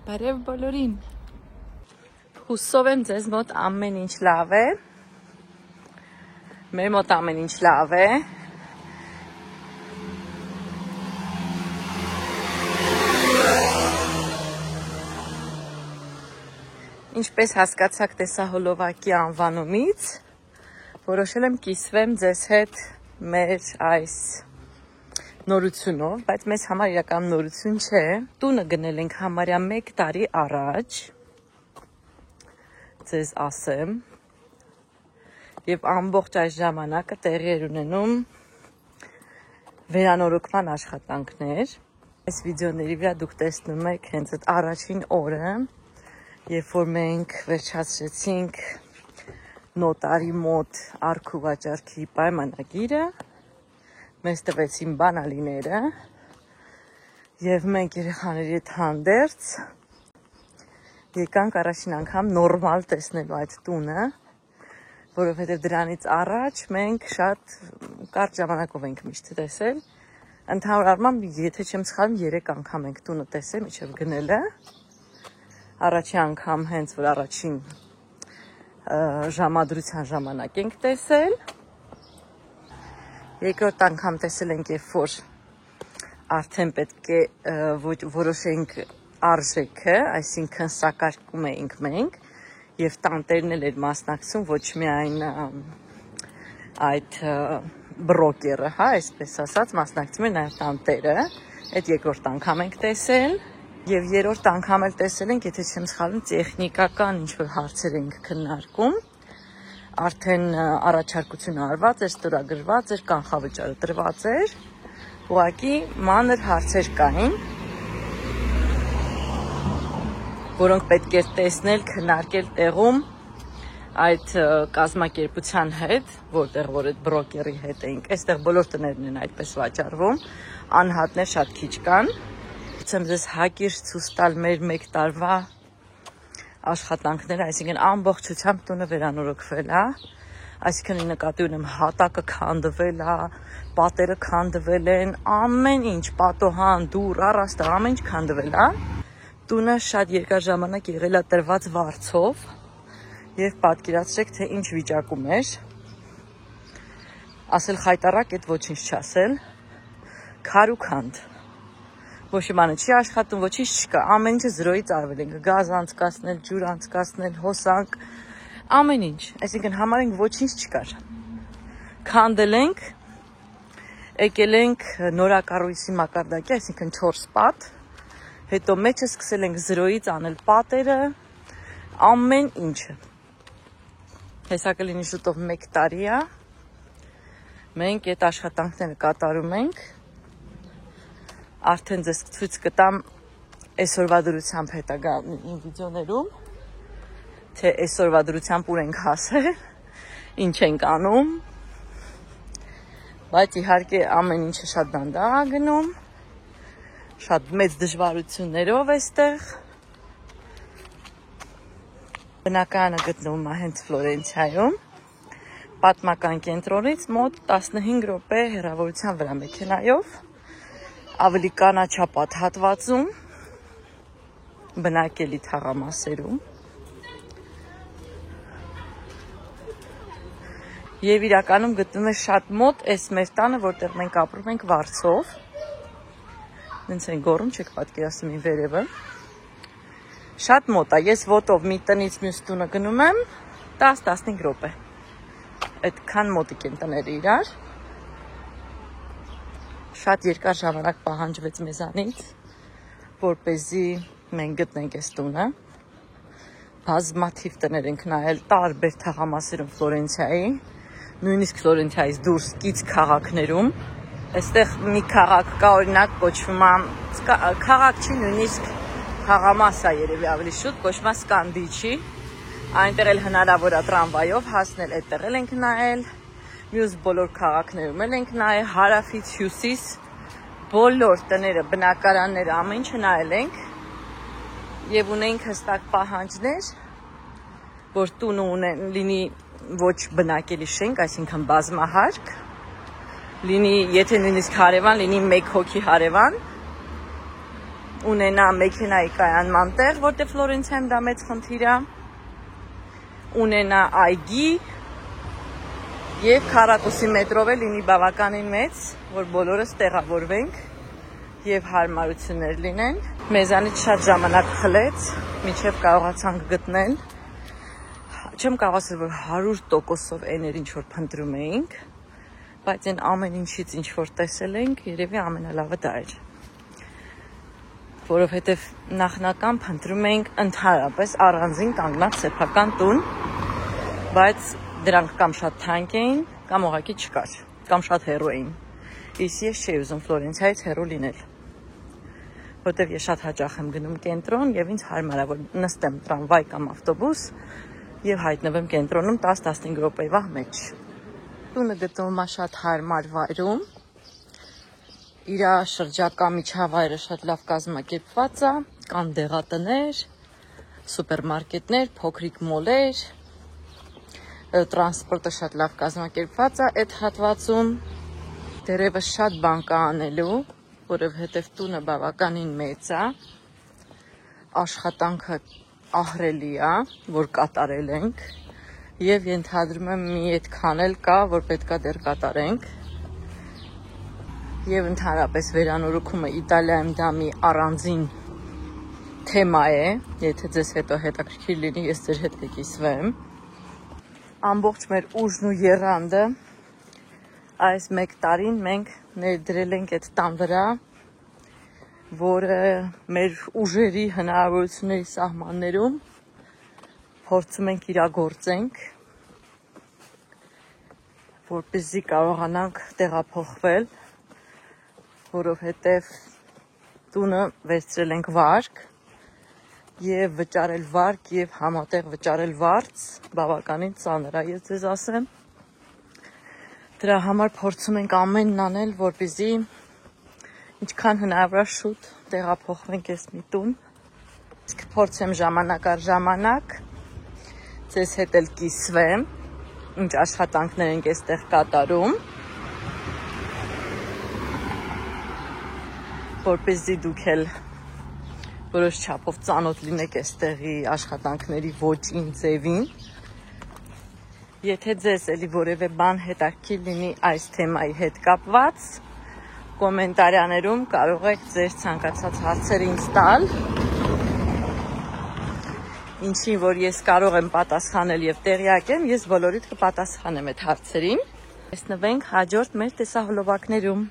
Բարև բոլորին։ Հուսով եմ ձեզ մոտ ամեն ինչ լավ է։ Մեր մոտ ամեն ինչ լավ է։ Ինչպես հասկացաք տեսահոլովակի անվանումից, որոշել եմ կիսվեմ ձեզ հետ մեր այս նորությունով, բայց մեզ համար իրական նորություն չէ։ Տունը գնել ենք համարյա 1 տարի առաջ, ձեզ ասեմ, եւ ամբողջ այս ժամանակը տեղի էր ունենում վերանորոգման աշխատանքներ։ Այս վիդեոների վրա դուք տեսնում եք հենց այդ առաջին օրը, երբ որ մենք վերջացրեցինք նոտարի մոտ արք ու վաճառքի պայմանագիրը, մեզ տվեցին բանալիները եւ մենք երեխաների հետ հանդերձ եկանք առաջին անգամ նորմալ տեսնելու այդ տունը, որովհետեւ դրանից առաջ մենք շատ կարճ ժամանակով ենք միշտ տեսել։ Ընդհանուր առմամբ, եթե չեմ սխալվում, 3 անգամ ենք տունը տեսել մինչեւ գնելը։ Առաջին անգամ հենց որ առաջին ժամադրության ժամանակ ենք տեսել։ Երկրորդ անգամ տեսել ենք, երբ որ արդեն պետք է որոշենք արժեքը, այսինքն սակարկում էինք մենք, եւ տանտերն էլ էր մասնակցում, ոչ միայն այդ բրոկերը, հա, այսպես ասած, մասնակցում էր նաեւ տանտերը։ Այդ երկրորդ անգամ ենք տեսել, եւ երրորդ անգամ էլ տեսել ենք, եթե չեմ սխալվում, տեխնիկական ինչ-որ հարցեր ենք քննարկում։ Արդեն առաջարկությունը արված էր, ստորագրված էր, կանխավճարը տրված էր, ուղղակի մանր հարցեր կային, որոնք պետք էր տեսնել, քննարկել տեղում այդ կազմակերպության հետ, որտեղ որ այդ բրոկերի հետ էինք, այստեղ բոլոր տներն են այդպես վաճառվում, անհատներ շատ քիչ կան։ Ուզում ձեզ հակիրճ ցույց տալ մեր 1 տարվա աշխատանքները, այսինքն ամբողջությամբ տունը վերանորոգվել է, այսինքն նկատի ունեմ հատակը քանդվել է, պատերը քանդվել են, ամեն ինչ, պատոհան, դուռ, առաստաղ, ամեն ինչ քանդվել է։ Տունը շատ երկար ժամանակ եղել է տրված վարձով եւ պատկերացրեք, թե ինչ վիճակում էր։ Ասել խայտարակ, այդ ոչինչ չասել։ Քար ու քանդ։ Ոչ մի բանը չի աշխատում, ոչինչ չկա, ամեն ինչը զրոյից արվել ենք, գազ անցկացնել, ջուր անցկացնել, հոսանք, ամեն ինչ, այսինքն համարենք ոչինչ չկար։ Քանդել ենք, եկել ենք նորակառույցի մակարդակի, այսինքն 4 պատ, հետո մեջը սկսել ենք զրոյից անել պատերը, ամեն ինչը։ Հեսա կլինի շուտով 1 տարի է, մենք այդ աշխատանքները կատարում ենք։ Արդեն ձեզ ցույց կտամ այսօրվա դրությամբ հետագա վիդեոներում, թե այսօրվա դրությամբ ուր ենք հասել, ինչ ենք անում, բայց իհարկե ամեն ինչը շատ դանդաղ է գնում, շատ մեծ դժվարություններով էստեղ։ Բնակարանը գտնվում է հենց Ֆլորենցիայում, պատմական կենտրոնից մոտ 15 րոպե հեռավորության վրա մեքենայով, ավելի կանաչապատ հատվածում, բնակելի թաղամասերում եւ իրականում գտնվում է շատ մոտ այս մեր տանը, որտեղ մենք ապրում ենք վարձով։ Դենց են գոռում, չեք պատկերացնում իմ վերևը։ Շատ մոտ է, ես ոտով մի տնից մյուս տունը գնում եմ 10-15 րոպե։ Այդքան մոտիկ են տները իրար։ Շատ երկար ժամանակ պահանջվեց մեզանից, որպեսզի մենք գտնենք այս տունը։ Բազմաթիվ տներ ենք նայել տարբեր թաղամասերում Ֆլորենցիայի, նույնիսկ Ֆլորենցիայից դուրս կից քաղաքներում։ Այստեղ մի քաղաք կա, օրինակ կոչվում է, քաղաք չի, նույնիսկ թաղամաս է երևի ավելի շուտ, կոչվում է Սկանդիչի։ Այնտեղ էլ հնարավոր է տրամվայով հասնել, այդտեղ էլ ենք նայել։ Մյուս բոլոր քաղաքներում էլ ենք նայել, հարավից հյուսիս, բոլոր տները, բնակարանները, ամեն ինչը նայել ենք եւ ունենք հստակ պահանջներ, որ տունը լինի ոչ բնակելի շենք, այսինքն բազմահարկ, լինի, եթե նույնիսկ հարևան, լինի 1 հոգի հարևան, ունենա մեքենայի կայանման տեղ, որտեղ Ֆլորենցիայում դա մեծ խնդիր է, ունենա այգի եւ քառակուսի մետրով է լինի բավականին մեծ, որ բոլորս տեղավորվենք եւ հարմարություններ լինեն։ Մեզանից շատ ժամանակ խլեց, մինչեւ կարողացանք գտնել։ Չեմ կարող ասել, որ 100%-ով էներ ինչ որ փնտրում էինք, բայց այն ամեն ինչից ինչ որ տեսել ենք, երևի ամենալավը դա էր։ Որովհետեւ նախնական փնտրում էինք ընդհանրապես առանձին կանգնած սեփական տուն, բայց դրանք կամ շատ թանկ էին, կամ ուղղակի չկար, կամ շատ հեռու էին։ Իսկ ես չէի ուզում Ֆլորենցիայից հեռու լինել, որտեվ ես շատ հաճախ եմ գնում կենտրոն եւ ինձ հարմար է որ նստեմ տրամվայ կամ ավտոբուս եւ հայտնվեմ կենտրոնում 10-15 րոպեվա մեջ։ Տունը գտնվում է շատ հարմար վայրում, իր շրջակա միջավայրը շատ լավ կազմակերպված է, կան դեղատներ, սուպերմարկետներ, փոքրիկ մոլեր, տրանսպորտը շատ լավ կազմակերպված է այդ հատվածում, դերևս շատ բան կա անելու, որովհետև տունը բավականին մեծ է, աշխատանքը ահռելի է, որ կատարել ենք, եւ ենթադրում եմ մի այդքան էլ կա, որ պետքա դեռ կատարենք, եւ ընդհանրապես վերանորոգումը Իտալիայում դա մի առանձին թեմա է, եթե ձեզ հետո հետաքրքիր լինի, ես ձեր հետ կկիսվեմ։ Ամբողջ մեր ուժն ու եռանդը այս մեկ տարին մենք ներդրել ենք այդ տան վրա, որը մեր ուժերի հնարավորությունների սահմաններում փորձում ենք իրագործենք, որպեսզի կարողանանք տեղափոխվել, որովհետև տունը վերցրել ենք վարկ եւ վճարել վարկ եւ համատեղ վճարել վարձ բավականին ծանր է, ես ձեզ ասեմ։ Դրա համար փորձում ենք ամենն անել, որպեսզի ինչքան հնարավոր է շուտ տեղափոխվենք այս մի տուն։ Իսկ փորձեմ ժամանակ առ ժամանակ ձեզ հետ էլ կիսվեմ, ինչ աշխատանքներ ենք այստեղ կատարում, որպեսզի դուք էլ որոշ չափով ծանոթ լինեք այստեղի աշխատանքների ոճին, ձևին։ Եթե ձեզ էլի որևէ բան հետաքրքիր լինի այս թեմայի հետ կապված, կոմենտարիաներում կարող եք ձեր ցանկացած հարցեր ինձ տալ, ինչին որ ես կարող եմ պատասխանել եւ տեղյակ եմ, ես բոլորիդ կպատասխանեմ այդ հարցերին։ Տեսնվենք հաջորդ մեր տեսահոլովակներում։